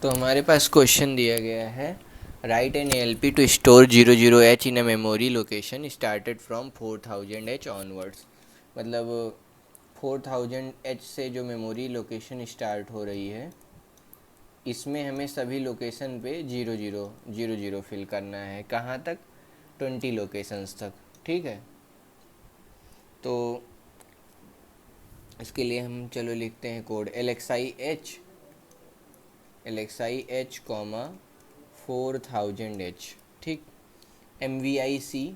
तो हमारे पास क्वेश्चन दिया गया है, write an ALP to store 00H in a memory location started from 4000H onwards. मतलब 4000H से जो मेमोरी लोकेशन स्टार्ट हो रही है, इसमें हमें सभी लोकेशन पे 0000 फिल करना है। कहाँ तक? 20 लोकेशंस तक। ठीक है, तो इसके लिए हम चलो लिखते हैं code LXI H comma 4000H। ठीक, MVIC,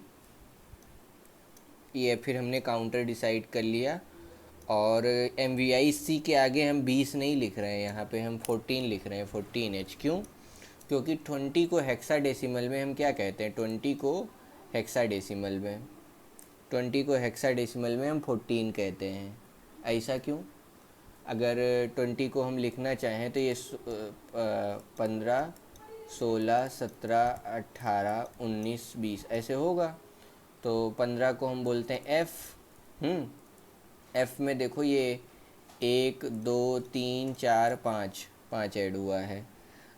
ये फिर हमने काउंटर डिसाइड कर लिया। और MVIC के आगे हम 20 नहीं लिख रहे हैं, यहाँ पे हम 14 लिख रहे हैं, 14H। क्यों? क्योंकि 20 को हेक्साडेसिमल में हम क्या कहते हैं? 20 को हेक्साडेसिमल में 20 को हेक्साडेसिमल में हम 14 कहते हैं। ऐसा क्यों? अगर 20 को हम लिखना चाहें तो ये 15, 16, 17, 18, 19, 20 ऐसे होगा। तो 15 को हम बोलते हैं F। F में देखो ये 1, 2, 3, 4, 5 ऐड हुआ है।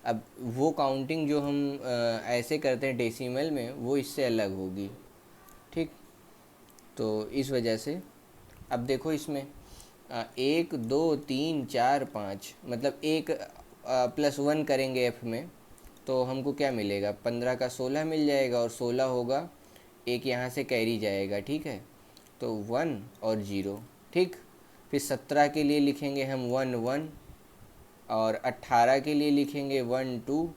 अब वो काउंटिंग जो हम ऐसे करते हैं डेसिमल में, वो इससे अलग होगी। ठीक, तो इस वजह से अब देखो इसमें 1, 2, 3, 4, 5, मतलब एक +1 करेंगे F में तो हमको क्या मिलेगा? 15 का 16 मिल जाएगा, और 16 होगा, एक यहाँ से कैरी जाएगा। ठीक है, तो 1 और 0। ठीक, फिर 17 के लिए लिखेंगे हम 1, 1, और 18 के लिए लिखेंगे 1, 2,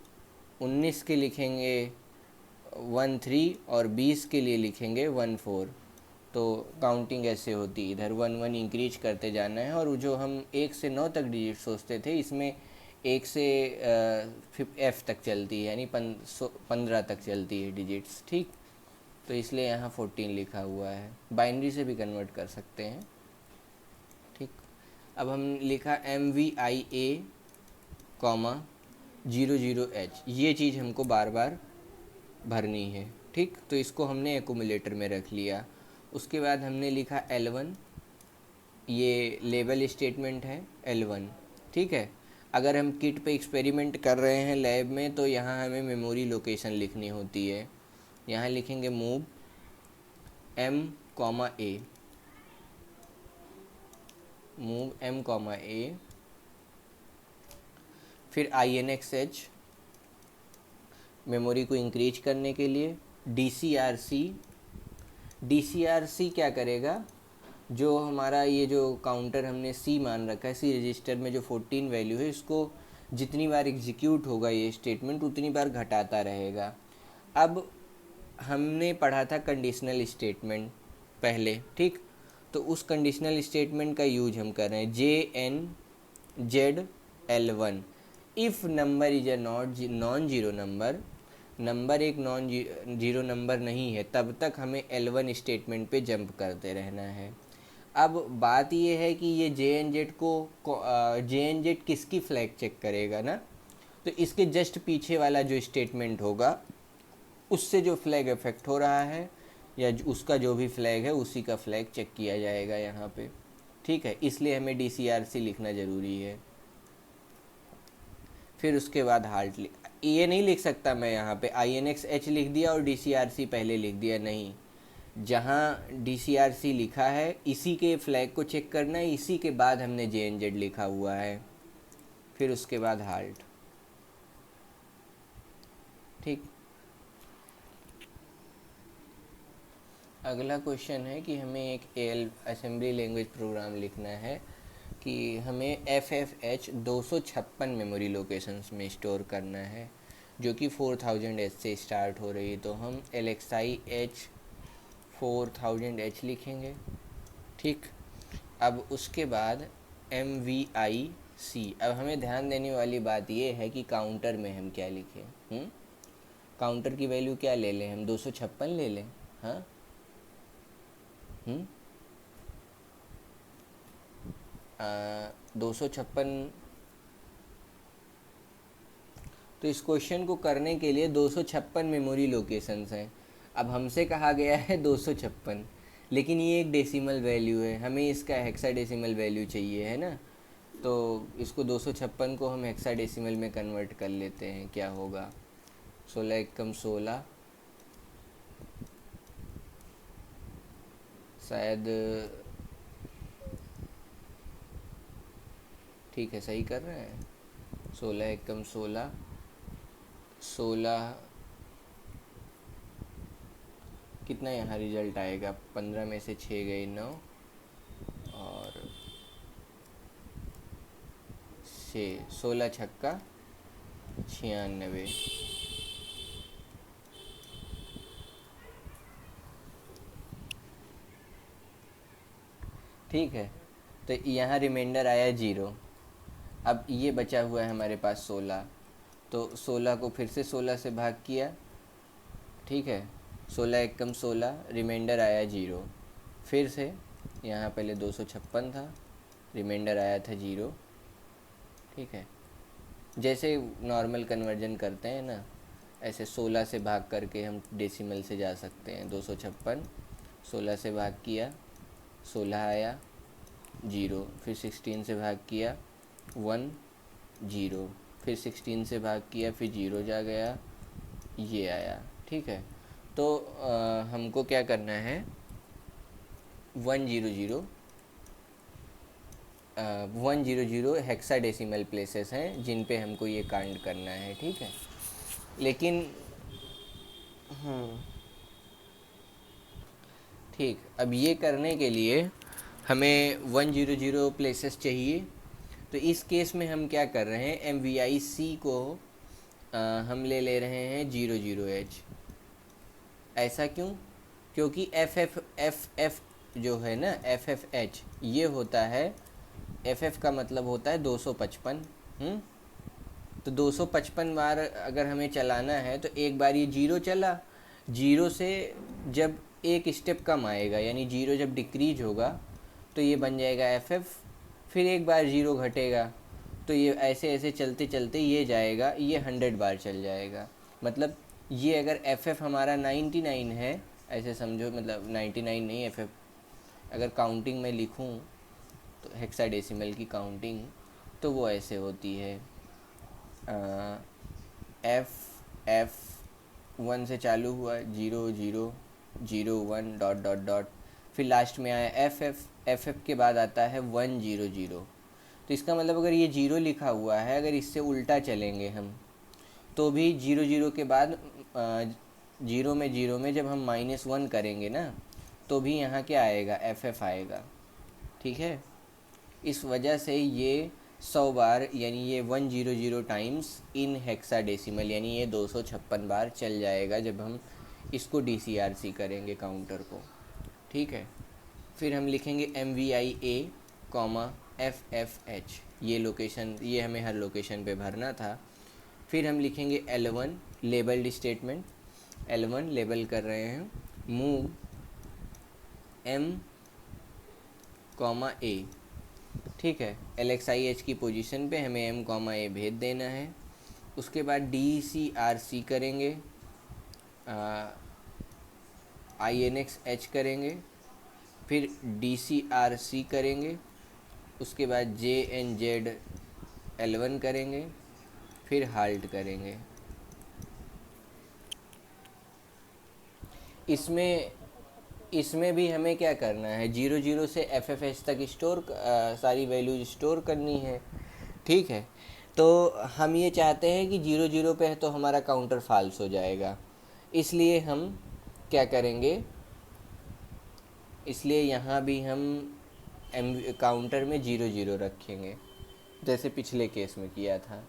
19 के लिखेंगे 1, 3, और 20 के लिए लिखेंगे 1, 4। तो काउंटिंग ऐसे होती है, इधर 1, 1 इंक्रीज करते जाना है। और जो हम 1 से 9 तक डिजिट सोचते थे, इसमें 1 से F तक चलती है, यानी 15 तक चलती है डिजिट्स। ठीक, तो इसलिए यहाँ 14 लिखा हुआ है। बाइनरी से भी कन्वर्ट कर सकते हैं। ठीक, अब हम लिखा MVIA कॉमा 00H, ये चीज़ हमको बार बार भरनी है। ठीक, तो इसको हमने एक्यूमुलेटर में रख लिया। उसके बाद हमने लिखा L1, ये लेबल स्टेटमेंट है L1। ठीक है, अगर हम किट पे एक्सपेरिमेंट कर रहे हैं लैब में, तो यहाँ हमें मेमोरी लोकेशन लिखनी होती है। यहाँ लिखेंगे move M, A, move M, A, फिर INXH मेमोरी को इंक्रीज करने के लिए। DCRC क्या करेगा? जो हमारा ये जो काउंटर हमने C मान रखा है, C रजिस्टर में जो 14 वैल्यू है, इसको जितनी बार एग्जीक्यूट होगा ये स्टेटमेंट, उतनी बार घटाता रहेगा। अब हमने पढ़ा था कंडीशनल स्टेटमेंट पहले। ठीक, तो उस कंडीशनल स्टेटमेंट का यूज हम कर रहे हैं, JNZL1। If number is a non zero number एक नॉन जीरो नंबर नहीं है, तब तक हमें L1 स्टेटमेंट पे जंप करते रहना है। अब बात ये है कि ये JNZ किसकी फ्लैग चेक करेगा ना? तो इसके जस्ट पीछे वाला जो स्टेटमेंट होगा, उससे जो फ्लैग इफेक्ट हो रहा है, या उसका जो भी फ्लैग है, उसी का फ्लैग चेक किया जाएगा यहाँ पे। ठीक है, इसलिए हमें DCRC लिखना ज़रूरी है। फिर उसके बाद हाल्ट ये नहीं लिख सकता मैं यहाँ पे INXH लिख दिया और DCRC पहले लिख दिया, नहीं। जहाँ DCRC लिखा है, इसी के फ्लैग को चेक करना है, इसी के बाद हमने JNZ लिखा हुआ है। फिर उसके बाद हाल्ट। ठीक, अगला क्वेश्चन है कि हमें एक असेंबली लैंग्वेज प्रोग्राम लिखना है कि हमें FFH 256 मेमोरी लोकेशंस में स्टोर करना है, जो कि 4000H से स्टार्ट हो रही है। तो हम LXI H 4000H लिखेंगे। ठीक, अब उसके बाद MVIC। अब हमें ध्यान देने वाली बात यह है कि काउंटर में हम क्या लिखें। काउंटर की वैल्यू क्या ले लें? हम 256 ले लें। हाँ, 256। तो इस क्वेश्चन को करने के लिए 256 मेमोरी लोकेशंस हैं। अब हमसे कहा गया है 256, लेकिन ये एक डेसिमल वैल्यू है, हमें इसका हेक्साडेसिमल वैल्यू चाहिए, है ना? तो इसको 256 को हम हेक्साडेसिमल में कन्वर्ट कर लेते हैं, क्या होगा 16 एकम 16, शायद ठीक है सही कर रहे हैं, 16 एकम 16, 16 कितना यहाँ रिजल्ट आएगा, 15 में से 6 गए 9 और 16 छक्का 96। ठीक है, तो यहाँ रिमाइंडर आया 0। अब ये बचा हुआ है हमारे पास 16, तो 16 को फिर से 16 से भाग किया, ठीक है, 16 एकम 16, रिमाइंडर आया 0, फिर से यहाँ पहले 256 था, रिमाइंडर आया था 0, ठीक है। जैसे नॉर्मल कन्वर्जन करते हैं ना, ऐसे 16 से भाग करके हम डेसिमल से जा सकते हैं। 256 16 से भाग किया 16 आया 0, फिर 16 से भाग किया 1 0, फिर 16 से भाग किया फिर 0 जा गया, ये आया, ठीक है। तो हमको क्या करना है, 100 100 हेक्साडेसिमल प्लेसेस हैं जिन पे हमको ये काउंट करना है, ठीक है। लेकिन ठीक, अब ये करने के लिए हमें 100 प्लेसेस चाहिए। तो इस केस में हम क्या कर रहे हैं, MVIC को हम ले रहे हैं 00H। ऐसा क्यों? क्योंकि FF जो है ना, FFH ये होता है, FF का मतलब होता है 255। तो 255 बार अगर हमें चलाना है तो एक बार ये 0 चला, 0 से जब एक स्टेप कम आएगा यानी 0 जब डिक्रीज होगा तो ये बन जाएगा FF, फिर एक बार 0 घटेगा तो ये ऐसे ऐसे चलते चलते ये जाएगा, ये 100 बार चल जाएगा। मतलब ये अगर FF हमारा 99 है, ऐसे समझो, मतलब 99 नहीं, FF अगर काउंटिंग में लिखूं तो हेक्साडेसिमल की काउंटिंग, तो वो ऐसे होती है, F 1 से चालू हुआ 0 0 0 1 डॉट डॉट डॉट, फिर लास्ट में आया FF के बाद आता है 100। तो इसका मतलब अगर ये 0 लिखा हुआ है, अगर इससे उल्टा चलेंगे हम तो भी 00 के बाद 0 में जब हम -1 करेंगे ना तो भी यहाँ क्या आएगा, FF आएगा, ठीक है। इस वजह से ये 100 बार यानी ये 100 टाइम्स इन हेक्साडेसिमल यानी ये 256 बार चल जाएगा जब हम इसको DCRC करेंगे काउंटर को, ठीक है। फिर हम लिखेंगे MVIA, FFH, ये लोकेशन, ये हमें हर लोकेशन पे भरना था। फिर हम लिखेंगे L1 labelled statement, L1 label कर रहे हैं, मूव M, A, ठीक है। LXIH की पोजीशन पे हमें M, A भेज देना है। उसके बाद DCRC करेंगे, INX H करेंगे, फिर DCRC करेंगे, उसके बाद JNZ L1 करेंगे, फिर हाल्ट करेंगे। इसमें भी हमें क्या करना है, 00 से FFH तक सारी वैल्यूज स्टोर करनी है, ठीक है। तो हम ये चाहते हैं कि 00 पे है तो हमारा काउंटर फाल्स हो जाएगा, इसलिए हम क्या करेंगे, इसलिए यहाँ भी हम काउंटर में 00 रखेंगे जैसे पिछले केस में किया था।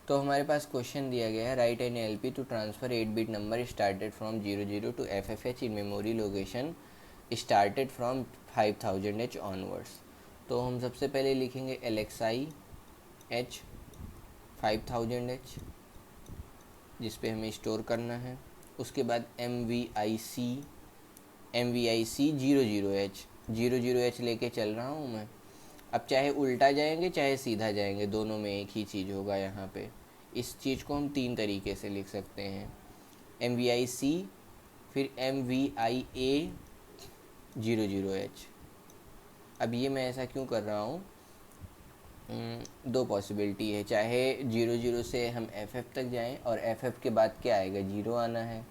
तो हमारे पास क्वेश्चन दिया गया है, write an LP to transfer 8 bit number started from 00 to FFH in memory location started from 5000H onwards. तो हम सबसे पहले लिखेंगे LXI H 5000H जिस पे हमें स्टोर करना है। उसके बाद MVIC 00H 00H लेके चल रहा हूँ मैं। अब चाहे उल्टा जाएंगे चाहे सीधा जाएंगे, दोनों में एक ही चीज़ होगा। यहाँ पे इस चीज़ को हम 3 तरीके से लिख सकते हैं, MVIC फिर MVIA 00H, अब ये मैं ऐसा क्यों कर रहा हूँ, दो पॉसिबिलिटी है, चाहे 0 0 से हम FF तक जाएं और FF के बाद क्या आएगा, 0 आना है।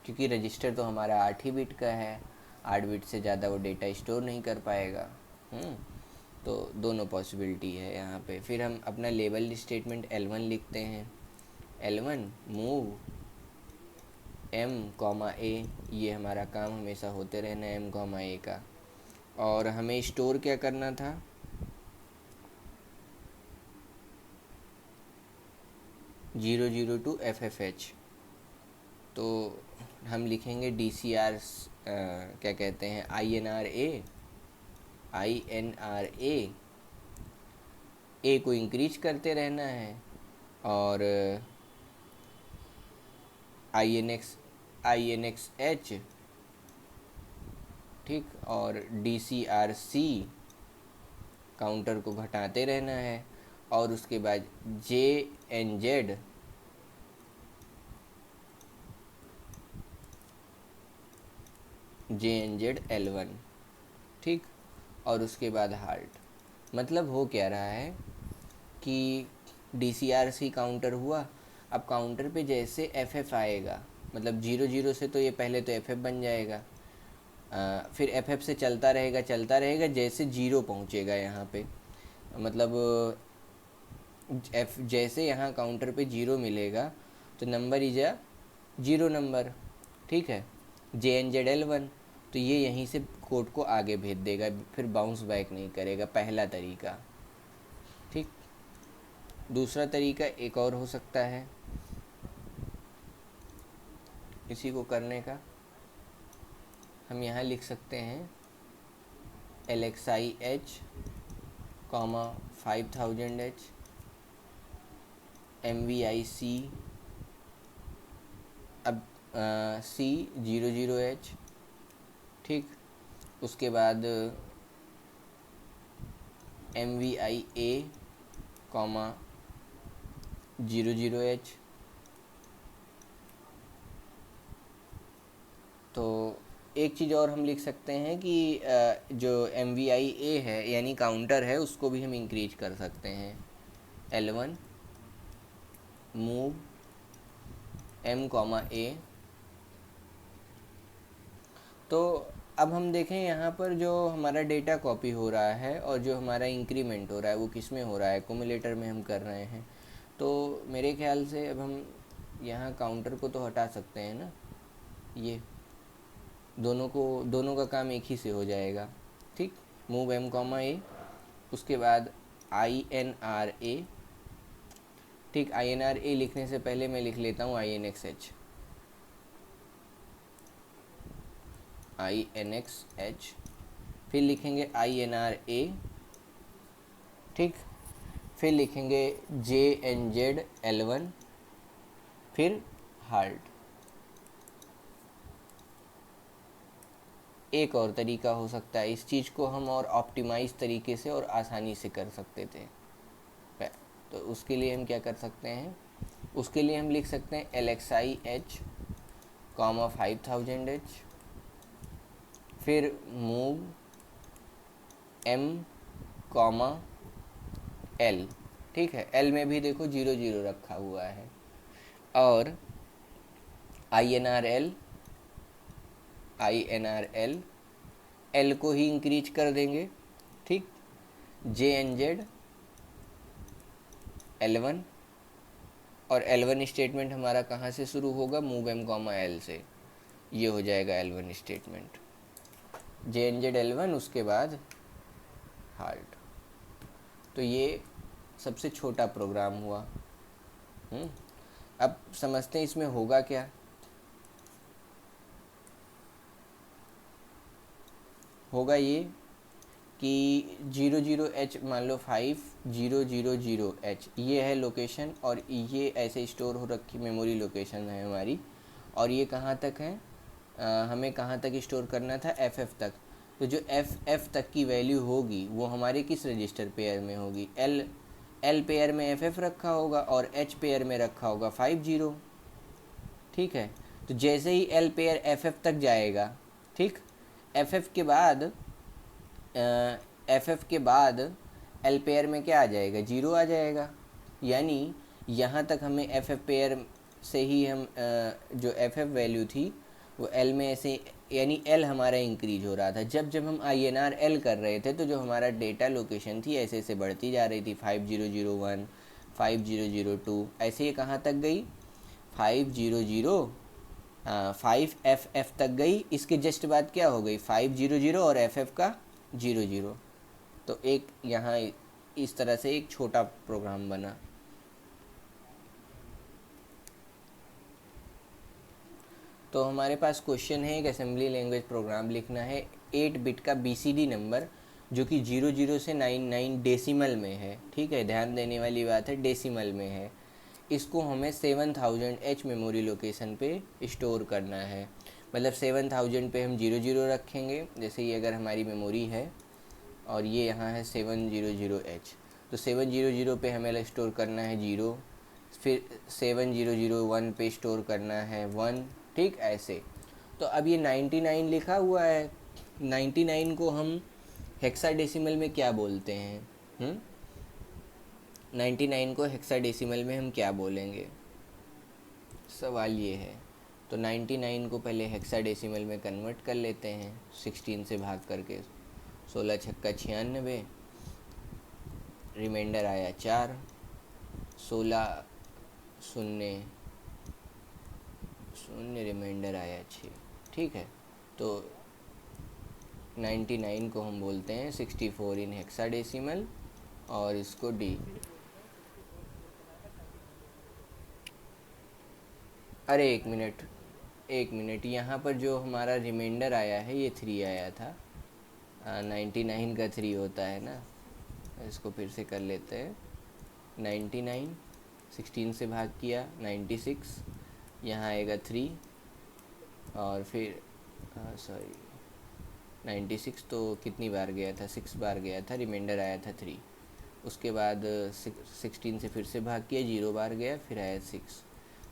क्योंकि रजिस्टर तो हमारा 8 ही बिट का है, 8 बिट से ज़्यादा वो डेटा स्टोर नहीं कर पाएगा। तो दोनों पॉसिबिलिटी है यहाँ पे। फिर हम अपना लेबल स्टेटमेंट L1 लिखते हैं। L1 मूव M, A, ये हमारा काम हमेशा होते रहना है M, A का। और हमें स्टोर क्या करना था, 0 0 to FFH। तो हम लिखेंगे DCR, क्या कहते हैं, INRA ए को इंक्रीज करते रहना है, और INXH, ठीक, और DCRC काउंटर को घटाते रहना है, और उसके बाद JNZ L1, ठीक, और उसके बाद हार्ट। मतलब हो क्या रहा है कि DCRC काउंटर हुआ, अब काउंटर पे जैसे FF आएगा, मतलब 0 0 से तो ये पहले तो FF बन जाएगा, फिर FF से चलता रहेगा, जैसे 0 पहुँचेगा यहाँ पे, मतलब जैसे यहाँ काउंटर पे 0 मिलेगा तो नंबर इज अ 0 नंबर, ठीक है, JNZ L1। तो ये यहीं से कोड को आगे भेज देगा, फिर बाउंस बैक नहीं करेगा, पहला तरीका, ठीक। दूसरा तरीका एक और हो सकता है इसी को करने का। हम यहाँ लिख सकते हैं LXI-H, 5000H, MVIC, अब C 0 0H, ठीक, उसके बाद MVIA, 0 0H। तो एक चीज़ और हम लिख सकते हैं कि जो MVIA है यानी काउंटर है, उसको भी हम इंक्रीज कर सकते हैं। L1 move M, A। तो अब हम देखें यहाँ पर जो हमारा डेटा कॉपी हो रहा है और जो हमारा इंक्रीमेंट हो रहा है वो किस में हो रहा है, एक्यूमुलेटर में हम कर रहे हैं। तो मेरे ख्याल से अब हम यहाँ काउंटर को तो हटा सकते हैं ना, ये दोनों का काम एक ही से हो जाएगा, ठीक। मूव M, A, उसके बाद INRA, ठीक, INRA लिखने से पहले मैं लिख लेता हूँ INXH, फिर लिखेंगे INRA, ठीक, फिर लिखेंगे JNZ L1, फिर हार्ट। एक और तरीका हो सकता है, इस चीज़ को हम और ऑप्टिमाइज तरीके से और आसानी से कर सकते थे। तो उसके लिए हम क्या कर सकते हैं, उसके लिए हम लिख सकते हैं LXI-H, 5000H, फिर मूव M, L, ठीक है। L में भी देखो 0 0 रखा हुआ है, और INRL, L को ही इंक्रीज कर देंगे, ठीक। JNZ L1, और L1 स्टेटमेंट हमारा कहाँ से शुरू होगा, मूव M, L से, ये हो जाएगा L1 स्टेटमेंट। JNZ L1, उसके बाद हार्ट। तो ये सबसे छोटा प्रोग्राम हुआ। अब समझते हैं इसमें होगा क्या। होगा ये कि 0 0H, मान लो 5 0 0 0H ये है लोकेशन, और ये ऐसे स्टोर हो रखी मेमोरी लोकेशन है हमारी, और ये कहाँ तक है, हमें कहाँ तक स्टोर करना था, FF तक। तो जो FF तक की वैल्यू होगी वो हमारे किस रजिस्टर पेयर में होगी, L पेयर में FF रखा होगा और H पेयर में रखा होगा 5 0, ठीक है। तो जैसे ही L पेयर FF तक जाएगा, ठीक, FF के बाद एफ एफ के बाद एल पेयर में क्या आ जाएगा, जीरो आ जाएगा। यानी यहाँ तक हमें एफ एफ पेयर से ही हम जो एफ एफ वैल्यू थी वो एल में ऐसे, यानी एल हमारा इंक्रीज हो रहा था। जब जब हम आई एन आर एल कर रहे थे तो जो हमारा डेटा लोकेशन थी ऐसे ऐसे बढ़ती जा रही थी, 5001, 5002, ऐसे ये कहाँ तक गई, 500, 5FF तक गई। इसके जस्ट बाद क्या हो गई, 500 और FF का 00। तो एक यहाँ इस तरह से एक छोटा प्रोग्राम बना। तो हमारे पास क्वेश्चन है, एक असेंबली लैंग्वेज प्रोग्राम लिखना है 8 बिट का BCD नंबर जो कि 00 से 99 डेसिमल में है। ठीक है, ध्यान देने वाली बात है, डेसिमल में है। इसको हमें 7000 H मेमोरी लोकेशन पे स्टोर करना है। मतलब 7000 पे हम 00 रखेंगे, जैसे ये अगर हमारी मेमोरी है और ये यहाँ है 700H, तो 700 पे हमें स्टोर करना है 0, फिर 7001 पे स्टोर करना है 1। ठीक, ऐसे। तो अब ये 99 लिखा हुआ है, 99 को हम हेक्साडेसिमल में क्या बोलते हैं? 99 को हेक्साडेसिमल में हम क्या बोलेंगे, सवाल ये है। तो 99 को पहले हेक्साडेसिमल में कन्वर्ट कर लेते हैं, 16 से भाग करके। 16 छक्का 96, रिमाइंडर आया 4, 16 शून्य शून्य, रिमाइंडर आया 6। ठीक है, तो 99 को हम बोलते हैं 64 इन हेक्साडेसिमल, और इसको डी। अरे एक मिनट, यहाँ पर जो हमारा रिमाइंडर आया है ये 3 आया था। 99 का 3 होता है ना, इसको फिर से कर लेते हैं। 99 16 से भाग किया 96, यहाँ आएगा 3, और फिर सॉरी 96 तो कितनी बार गया था, 6 बार गया था, रिमाइंडर आया था 3। उसके बाद 16 से फिर से भाग किया, 0 बार गया, फिर आया 6,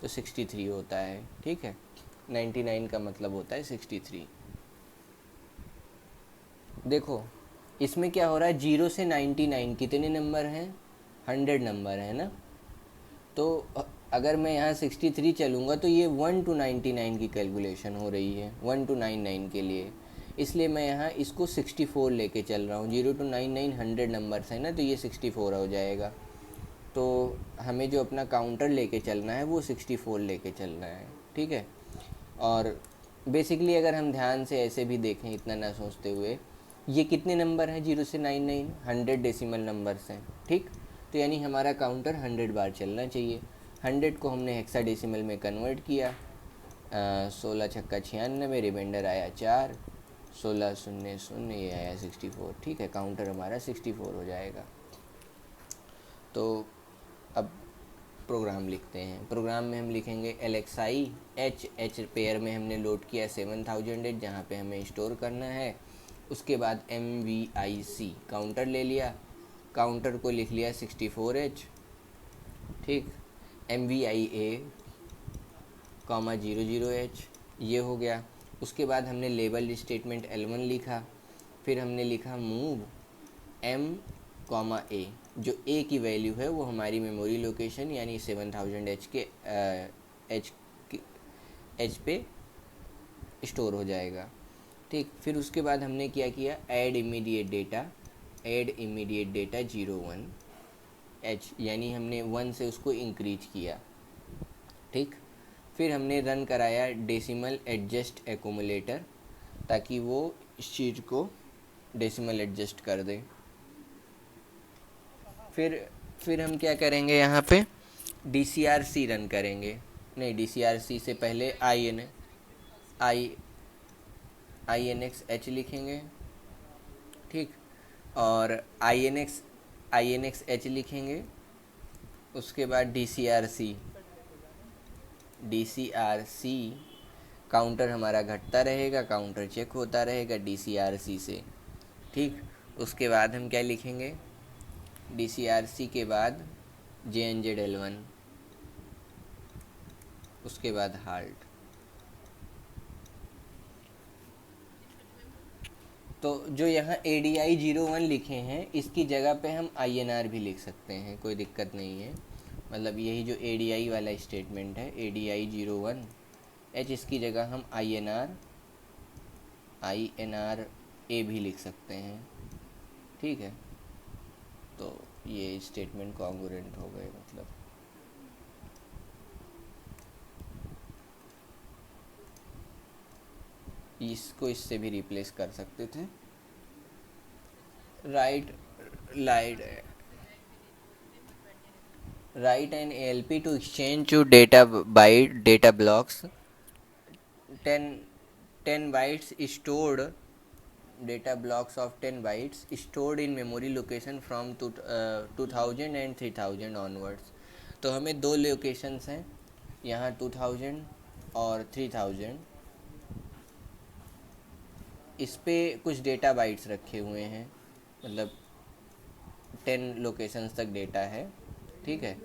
तो 63 होता है। ठीक है, 99 का मतलब होता है 63। देखो इसमें क्या हो रहा है, 0 से 99 कितने नंबर हैं, 100 नंबर है ना। तो अगर मैं यहाँ 63 चलूँगा तो ये 1 to 99 की कैलकुलेशन हो रही है, 1 to 99 के लिए। इसलिए मैं यहाँ इसको 64 लेके चल रहा हूँ। 0 to 99 100 नंबर्स है ना, तो ये 64 हो जाएगा। तो हमें जो अपना काउंटर लेके चलना है वो 64 लेके चलना है। ठीक है, और बेसिकली अगर हम ध्यान से ऐसे भी देखें, इतना ना सोचते हुए, ये कितने नंबर हैं 0 से 99, 100 डेसिमल नंबर्स हैं। ठीक, तो यानी हमारा काउंटर 100 बार चलना चाहिए। 100 को हमने हेक्साडेसिमल में कन्वर्ट किया, 16 छक्का 96, रिमाइंडर आया 4, 16 शून्य शून्य, ये आया 64। ठीक है, काउंटर हमारा 64 हो जाएगा। तो अब प्रोग्राम लिखते हैं। प्रोग्राम में हम लिखेंगे LXI H पेयर में हमने लोड किया 7000 जहाँ पे हमें स्टोर करना है। उसके बाद MVIC काउंटर ले लिया, काउंटर को लिख लिया 64H। ठीक, MVIA 00H, ये हो गया। उसके बाद हमने लेबल स्टेटमेंट L1 लिखा, फिर हमने लिखा मूव M, A, जो A की वैल्यू है वो हमारी मेमोरी लोकेशन यानी 7000H के H पे स्टोर हो जाएगा। ठीक, फिर उसके बाद हमने क्या किया, ऐड इमीडिएट डेटा 01H, यानी हमने 1 से उसको इंक्रीज किया। ठीक, फिर हमने रन कराया डेसिमल एडजस्ट एक्यूमुलेटर ताकि वो इस चीज़ को डेसिमल एडजस्ट कर दे। फिर हम क्या करेंगे, यहाँ पे DCRC रन करेंगे। नहीं, DCRC से पहले INX H लिखेंगे। ठीक, और INX H लिखेंगे। उसके बाद DCRC काउंटर हमारा घटता रहेगा, काउंटर चेक होता रहेगा DCRC से। ठीक, उसके बाद हम क्या लिखेंगे, DCRC के बाद JNZL1, उसके बाद हाल्ट। तो जो यहाँ ADI01 लिखे हैं इसकी जगह पे हम INR भी लिख सकते हैं, कोई दिक्कत नहीं है। मतलब यही जो ADI वाला स्टेटमेंट है ADI01H, इसकी जगह हम INR A भी लिख सकते हैं, ठीक है। तो ये स्टेटमेंट कॉन्ग्रुएंट हो गए, मतलब इसको इससे भी रिप्लेस कर सकते थे। Right light write an ALP to exchange to data byte data blocks 10 10 bytes stored data blocks of 10 bytes stored in memory location from 2000 and 3000 onwards। तो हमें दो लोकेशंस हैं यहाँ 2000 और 3000, इस पे कुछ डेटा बाइट्स रखे हुए हैं, मतलब 10 लोकेशंस तक डेटा है, ठीक है।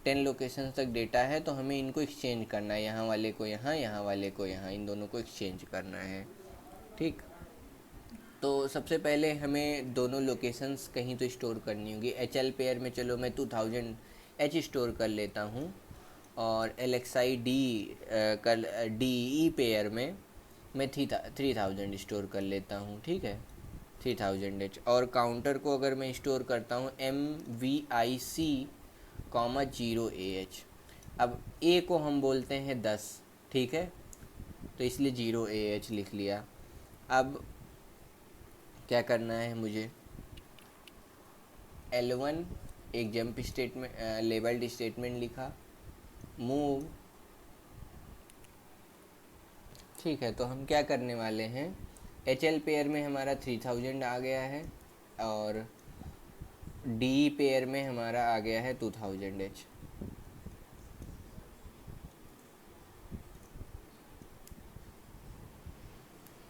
10 लोकेशंस तक डेटा है, तो हमें इनको एक्सचेंज करना है, यहाँ वाले को यहाँ, यहाँ वाले को यहाँ, इन दोनों को एक्सचेंज करना है, ठीक। तो सबसे पहले हमें दोनों लोकेशंस कहीं तो स्टोर करनी होगी। HL पेयर में चलो मैं 2000H स्टोर कर लेता हूँ, और LXI D कर DE पेयर में मैं 3000 स्टोर कर लेता हूँ, ठीक है, 3000H। और काउंटर को अगर मैं स्टोर करता हूँ MVIC 0AH। अब A को हम बोलते हैं 10, ठीक है, तो इसलिए 0AH लिख लिया। अब क्या करना है मुझे, L1 एक जंप स्टेटमेंट लेबल्ड स्टेटमेंट लिखा, मूव, ठीक है। तो हम क्या करने वाले हैं, HL पेयर में हमारा 3000 आ गया है, और DE पेयर में हमारा आ गया है 2000H।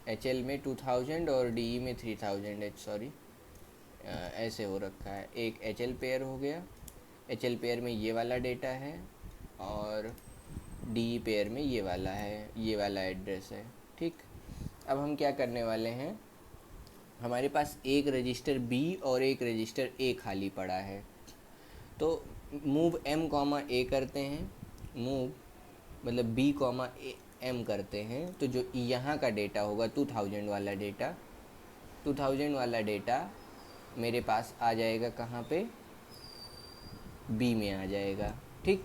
HL में 2000 और DE में 3000H, सॉरी ऐसे हो रखा है। एक HL पेयर हो गया, HL पेयर में ये वाला डेटा है, और DE पेयर में ये वाला है, ये वाला एड्रेस है, ठीक। अब हम क्या करने वाले हैं, हमारे पास एक रजिस्टर B और एक रजिस्टर A खाली पड़ा है, तो मूव M कॉमा A करते हैं, मूव मतलब B कॉमा M करते हैं, तो जो यहाँ का डेटा होगा 2000 वाला डेटा, 2000 वाला डेटा मेरे पास आ जाएगा कहाँ पे, B में आ जाएगा, ठीक।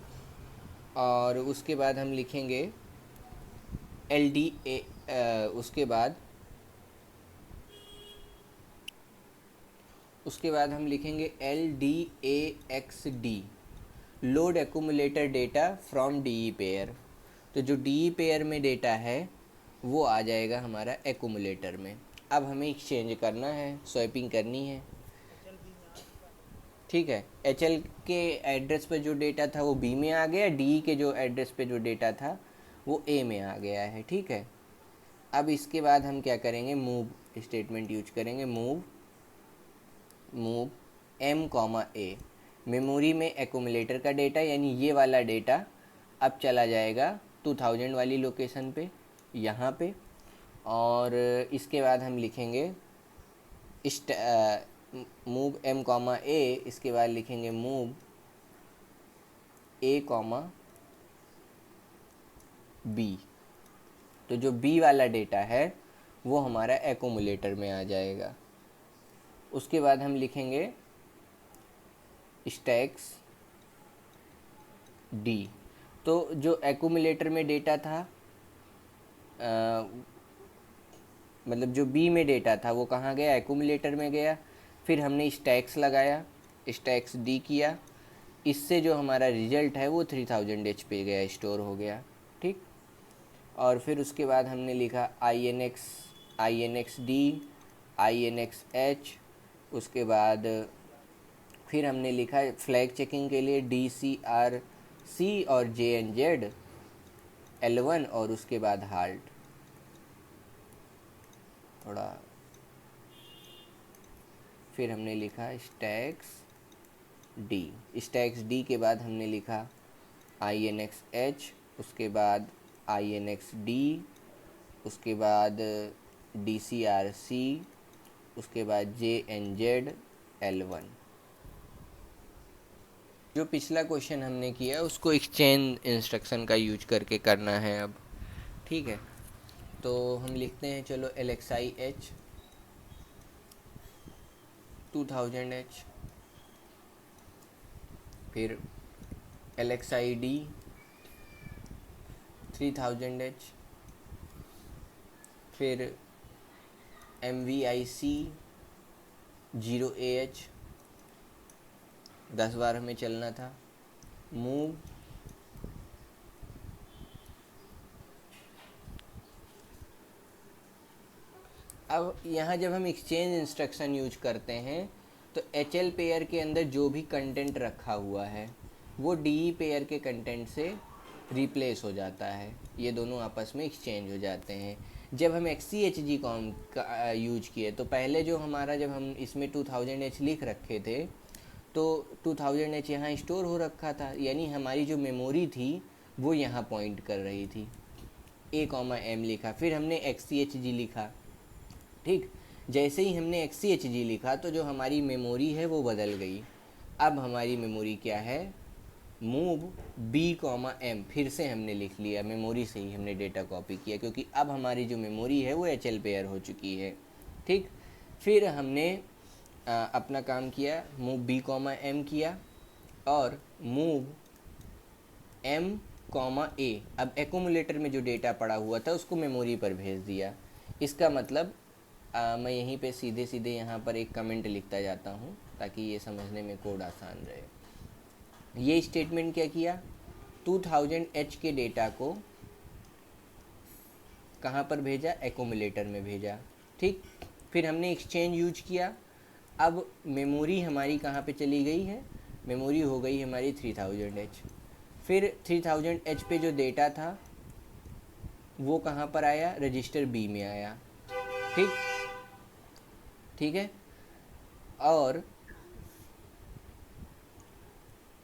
और उसके बाद हम लिखेंगे LDA, उसके बाद हम लिखेंगे LDAXD, load accumulator data from DE pair. तो जो DE पेयर में डेटा है वो आ जाएगा हमारा एक्यूमुलेटर में। अब हमें एक्सचेंज करना है, स्वैपिंग करनी है, ठीक है। HL के एड्रेस पे जो डेटा था वो B में आ गया, DE के जो एड्रेस पे जो डेटा था वो A में आ गया है, ठीक है। अब इसके बाद हम क्या करेंगे, मूव स्टेटमेंट यूज करेंगे, move M comma A, memory में एक्यूमुलेटर का डेटा यानी ये वाला डेटा अब चला जाएगा 2000 वाली लोकेशन पे, यहाँ पे। और इसके बाद हम लिखेंगे मूव M कॉमा A, इसके बाद लिखेंगे मूव A कॉमा B। तो जो B वाला डेटा है वो हमारा एक्यूमुलेटर में आ जाएगा। उसके बाद हम लिखेंगे स्टैक्स D। तो जो एक्यूमुलेटर में डेटा था, मतलब जो B में डेटा था वो कहाँ गया, एक्यूमुलेटर में गया। फिर हमने स्टैक्स लगाया, स्टैक्स D किया, इससे जो हमारा रिजल्ट है वो 3000H पे गया, स्टोर हो गया, ठीक। और फिर उसके बाद हमने लिखा INXD INXH। उसके बाद फिर हमने लिखा फ्लैग चेकिंग के लिए DCRC और JNZ L1, और उसके बाद हाल्ट, थोड़ा फिर हमने लिखा स्टैक्स D के बाद हमने लिखा INXH, उसके बाद INXD, उसके बाद DCRC, उसके बाद JNZ-L1। जो पिछला क्वेश्चन हमने किया उसको एक्सचेंज इंस्ट्रक्शन का यूज करके करना है अब, ठीक है। तो हम लिखते हैं, चलो LXI-H 2000H, फिर LXI-D 3000H, फिर MVIC 0AH 10 बार हमें चलना था। मूव अब यहाँ जब हम एक्सचेंज इंस्ट्रक्शन यूज करते हैं तो HL पेयर के अंदर जो भी कंटेंट रखा हुआ है वो DE पेयर के कंटेंट से रिप्लेस हो जाता है, ये दोनों आपस में एक्सचेंज हो जाते हैं। जब हम XCHG कॉम का यूज किए तो पहले जो हमारा, जब हम इसमें 2000H लिख रखे थे तो 2000H यहाँ स्टोर हो रखा था, यानी हमारी जो मेमोरी थी वो यहाँ पॉइंट कर रही थी। A, M लिखा, फिर हमने XCHG लिखा, ठीक। जैसे ही हमने XCHG लिखा तो जो हमारी मेमोरी है वो बदल गई। अब हमारी मेमोरी क्या है, मूव B, M, फिर से हमने लिख लिया, मेमोरी से ही हमने डेटा कॉपी किया, क्योंकि अब हमारी जो मेमोरी है वो HL पेयर हो चुकी है, ठीक। फिर हमने अपना काम किया, मूव B, M किया और मूव M, A। अब एक्यूमुलेटर में जो डेटा पड़ा हुआ था उसको मेमोरी पर भेज दिया। इसका मतलब मैं यहीं पे सीधे सीधे यहाँ पर एक कमेंट लिखता जाता हूँ ताकि ये समझने में कोड आसान रहे। ये स्टेटमेंट क्या किया, 2000H के डेटा को कहाँ पर भेजा, एक्यूमुलेटर में भेजा, ठीक। फिर हमने एक्सचेंज यूज किया। अब मेमोरी हमारी कहाँ पे चली गई है, मेमोरी हो गई हमारी 3000H। फिर 3000H पे जो डेटा था वो कहाँ पर आया, रजिस्टर B में आया, ठीक, ठीक है। और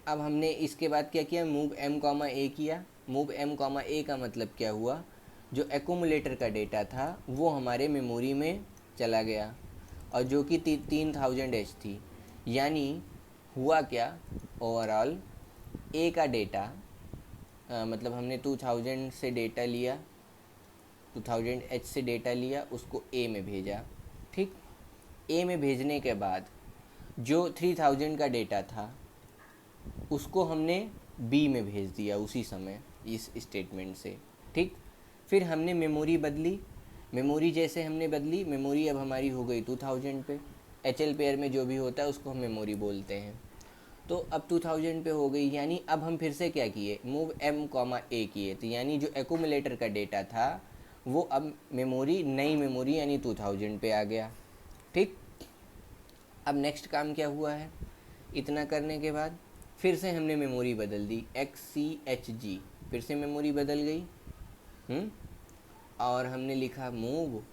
अब हमने इसके बाद क्या किया, मूव M, A किया। मूव M, A का मतलब क्या हुआ, जो एक्यूमुलेटर का डेटा था वो हमारे मेमोरी में चला गया और जो कि 3000H थी, यानी हुआ क्या, ओवरऑल A का डेटा, मतलब हमने 2000 से डेटा लिया, 2000H से डेटा लिया, उसको A में भेजा, ठीक। A में भेजने के बाद जो 3000 का डेटा था उसको हमने B में भेज दिया उसी समय इस स्टेटमेंट से, ठीक। फिर हमने मेमोरी बदली, मेमोरी जैसे हमने बदली, मेमोरी अब हमारी हो गई 2000 पे। HL पेयर में जो भी होता है उसको हम मेमोरी बोलते हैं। तो अब 2000 पे हो गई, यानी अब हम फिर से क्या किए, मूव M, A किए, तो यानी जो एक्यूमुलेटर का डेटा था वो अब मेमोरी, नई मेमोरी यानी 2000 पे आ गया, ठीक। अब नेक्स्ट काम क्या हुआ है, इतना करने के बाद फिर से हमने मेमोरी बदल दी, XCHG, फिर से मेमोरी बदल गई। और हमने लिखा मूव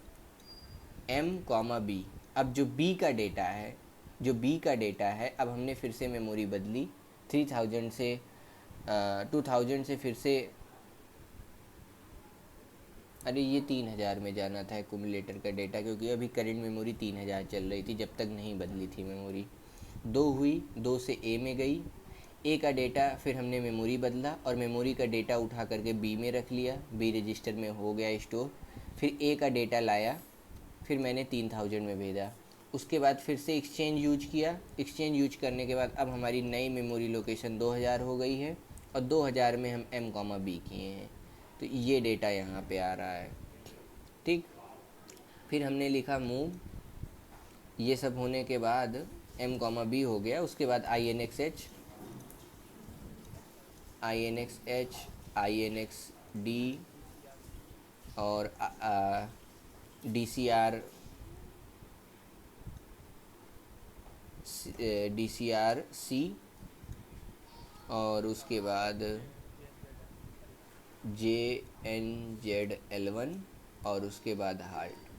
M, B। अब जो B का डेटा है, जो B का डेटा है, अब हमने फिर से मेमोरी बदली, 3000 से 2000 से फिर से, अरे ये 3000 में जाना था एक्यूमुलेटर का डेटा, क्योंकि अभी करंट मेमोरी 3000 चल रही थी जब तक नहीं बदली थी मेमोरी। 2 हुई, 2 से A में गई, A का डेटा फिर हमने मेमोरी बदला और मेमोरी का डेटा उठा करके B में रख लिया, B रजिस्टर में हो गया स्टोर। फिर A का डेटा लाया, फिर मैंने 3000 में भेजा। उसके बाद फिर से एक्सचेंज यूज किया, एक्सचेंज यूज करने के बाद अब हमारी नई मेमोरी लोकेशन 2000 हो गई है और 2000 में हम M, B किए हैं, तो ये डेटा यहाँ पे आ रहा है, ठीक। फिर हमने लिखा मूव, ये सब होने के बाद M, B हो गया। उसके बाद INXH, INXD और DCRC और उसके बाद JNZ-L1 और उसके बाद हार्ट।